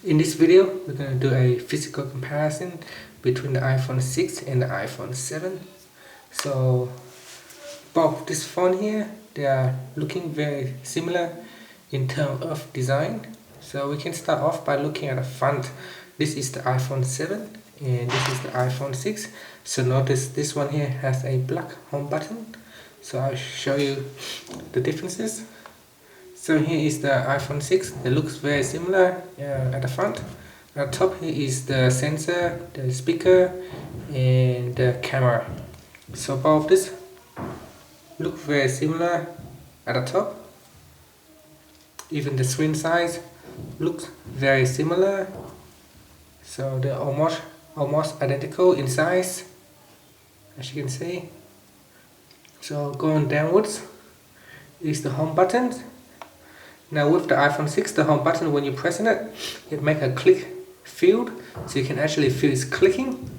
In this video, we're going to do a physical comparison between the iPhone 6 and the iPhone 7. So both this phone here, they are looking very similar in terms of design. So we can start off by looking at the front. This is the iPhone 7 and this is the iPhone 6. So notice this one here has a black home button. So I'll show you the differences. So here is the iPhone 6. It looks very similar at the front. At the top here is the sensor, the speaker and the camera. So both of this look very similar at the top. Even the screen size looks very similar. So they're almost identical in size, as you can see. So going downwards is the home button. Now with the iPhone 6, the home button, when you press on it, it makes a click field, so you can actually feel it's clicking.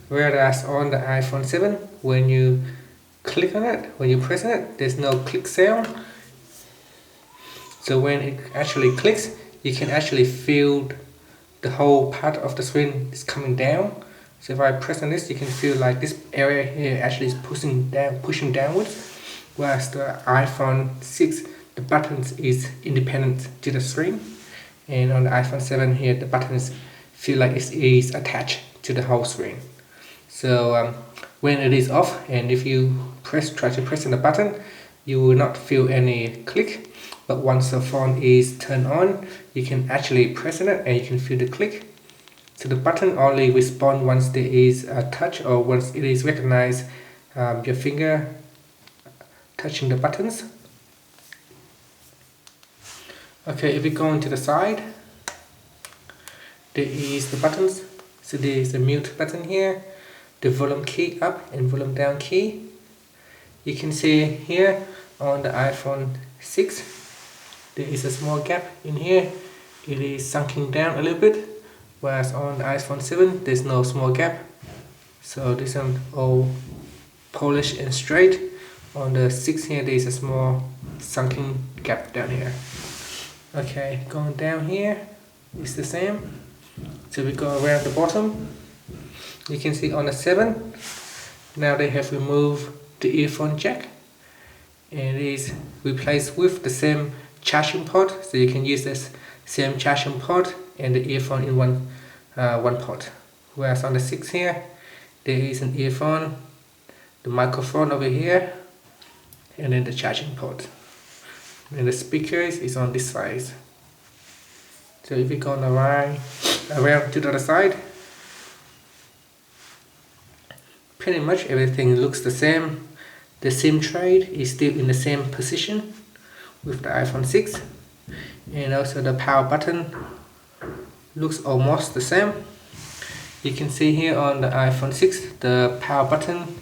Whereas on the iPhone 7, when you click on it, when you press on it, there's no click sound. So when it actually clicks, you can actually feel the whole part of the screen is coming down. So if I press on this, you can feel like this area here actually is pushing downwards. Whereas the iPhone 6, the buttons is independent to the screen. And on the iPhone 7 here, the buttons feel like it is attached to the whole screen. So when it is off, and if you try to press on the button, you will not feel any click. But once the phone is turned on, you can actually press on it and you can feel the click. So the button only responds once there is a touch, or once it is recognized your finger touching the buttons. Okay, if we go into the side, there is the buttons. So there is the mute button here, the volume key up and volume down key. You can see here on the iPhone 6, there is a small gap in here. It is sunken down a little bit. Whereas on the iPhone 7, there's no small gap. So this one all polished and straight. On the 6 here, there's a small sunken gap down here. Okay, going down here, it's the same. So we go around the bottom. You can see on the 7, now they have removed the earphone jack. And it is replaced with the same charging port. So you can use this same charging port and the earphone in one port. Whereas on the 6 here, there is an earphone, the microphone over here, and then the charging port. And the speakers is on this side. So if we go around to the other side, pretty much everything looks the same. The SIM tray is still in the same position with the iPhone 6, and also the power button looks almost the same. You can see here on the iPhone 6, the power button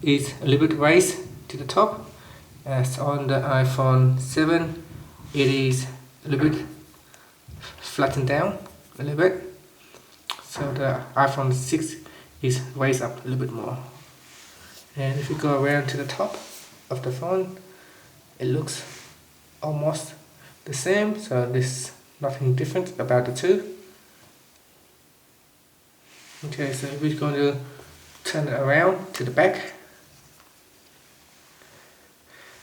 is a little bit raised to the top, as on the iPhone 7 it is a little bit flattened down a little bit. So the iPhone 6 is raised up a little bit more. And if you go around to the top of the phone, it looks almost the same, so there's nothing different about the two. Okay, so we're going to turn it around to the back.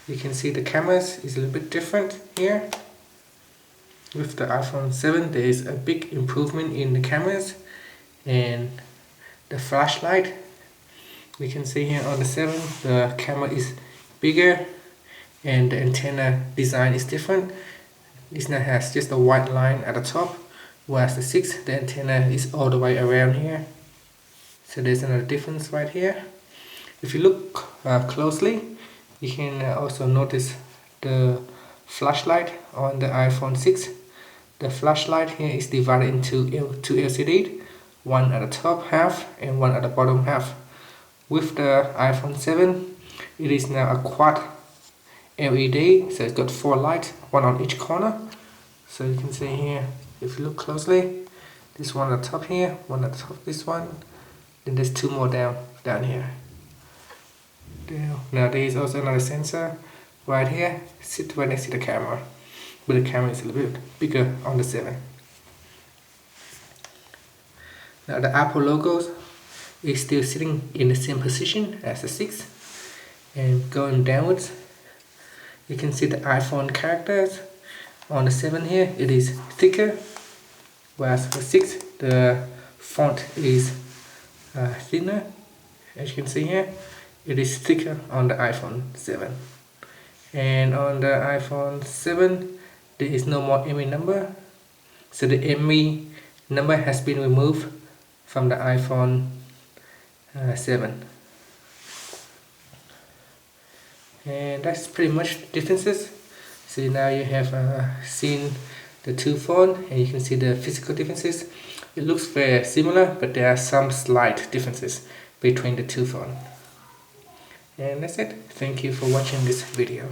You can see the cameras is a little bit different here. With the iPhone 7, there is a big improvement in the cameras, and the flashlight. We can see here on the 7, the camera is bigger and the antenna design is different. This now has just a white line at the top, whereas the 6, the antenna is all the way around here. So there's another difference right here. If you look closely, you can also notice the flashlight on the iPhone 6. The flashlight here is divided into two LCDs, one at the top half and one at the bottom half. With the iPhone 7, it is now a quad LED, so it's got 4 lights, one on each corner. So you can see here, if you look closely, this one at the top here, one at the top of this one, then there's 2 more down here. Now there is also another sensor right here, sit right next to the camera, but the camera is a little bit bigger on the 7. Now the Apple logos is still sitting in the same position as the 6, and going downwards you can see the iPhone characters on the 7 here. It is thicker, whereas the 6 the font is thinner. As you can see here, it is thicker on the iPhone 7, and on the iPhone 7 there is no more ME number, so the ME number has been removed from the iPhone 7. And that's pretty much the differences. So now you have seen the two phones, and you can see the physical differences. It looks very similar, but there are some slight differences between the two phones. And that's it. Thank you for watching this video.